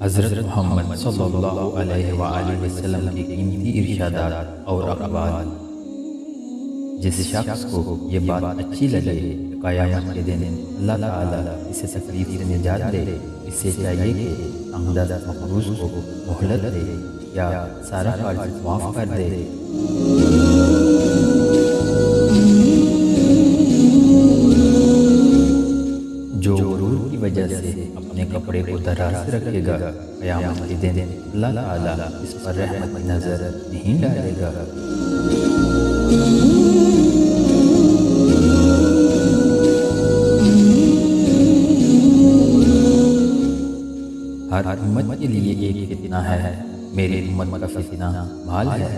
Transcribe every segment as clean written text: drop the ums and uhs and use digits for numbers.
हज़रत मोहम्मद सल्लल्लाहु अलैहि वसल्लम के कीमती इरशादात और अक़वाल। जिस शख्स को ये बात अच्छी लगे कि क़यामत के दिन अल्लाह ताला इसे तकलीफ से निजात दे, इससे चाहिए कि अंगदा मखरूज को मोहलत दे या सारा कर्ज माफ़ कर दे। जो गुरूर की वजह से अपने कपड़े को दराज रखेगा, क़यामत के दिन अल्लाह ताला इस पर रहमत की नज़र नहीं डालेगा। हर उम्मत के लिए एक फितना है, मेरी उम्मत का फितना माल है।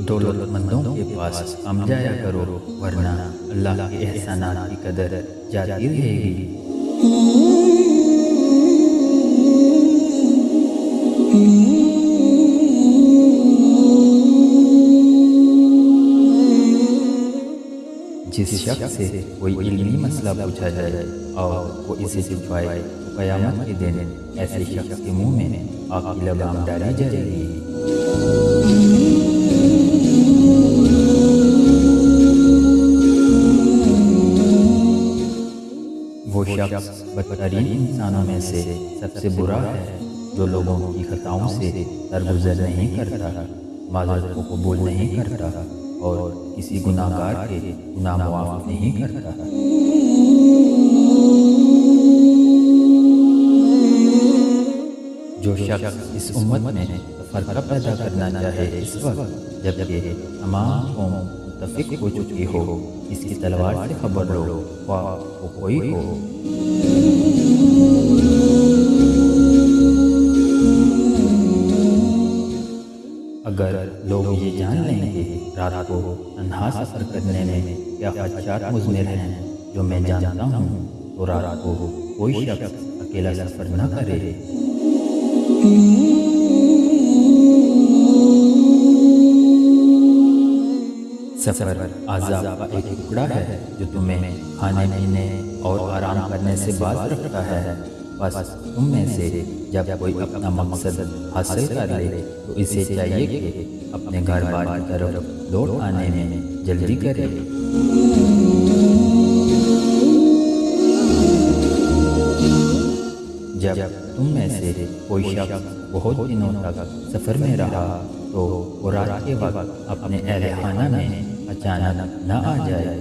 दौलतमंदों के पास कम जाया करो, वरना अल्लाह के एहसानात की कदर जाती रहेगी। जिस शख्स से कोई इल्मी मसला पूछा जाए और वो इसे छुपाए, तो क़यामत के दिन ऐसे शख्स के मुंह में आग की लगाम डाली जाएगी। वो शख्स बदतरीन इंसानों में से सबसे बुरा है, जो लोगों की खताओं से दरगुजर नहीं करता, माज़रत को कबूल नहीं करता और किसी गुनाहगार के गुनाह माफ़ नहीं करता। जो शख्स इस उम्मत में फ़र्क़ पैदा करना चाहे इस वक्त जबकि तमाम कौम मुत्तफ़िक़ हो चुकी हो, इसकी तलवार से खबर लो, वो कोई हो। अगर लोग ये जान लेंगे रात को तन्हा सफ़र करने में क्या ख़दशात मुज़मिर हैं जो मैं जानता हूँ, तो रात को कोई शख्स अकेला सफ़र न करे। सफ़र आज़ाब का एक टुकड़ा है जो तुम्हें खाने पीने और आराम करने से बाज रखता है। बस तुम में से जब कोई अपना मकसद हासिल कर ले, तो इसे चाहिए कि अपने घर बार की तरफ लौट आने में जल्दी करे। जब तुम में से कोई शख्स बहुत दिनों तक सफ़र में रहा, तो वो रात के वक्त अपने अहले खाना में अचानक न आ जाए।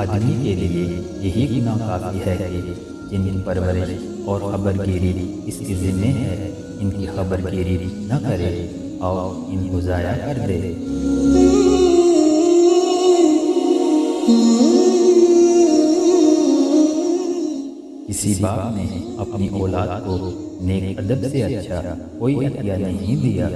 आदमी के लिए यही गुनाह काफ़ी है कि जिनकी परवरिश और खबरगिरी इसकी ज़िम्मे है, इनकी खबरगिरी न करे और इनको ज़ाया कर दे। किसी बाप ने अपनी औलाद को नेक अदब से अच्छा कोई अतिया नहीं दिया।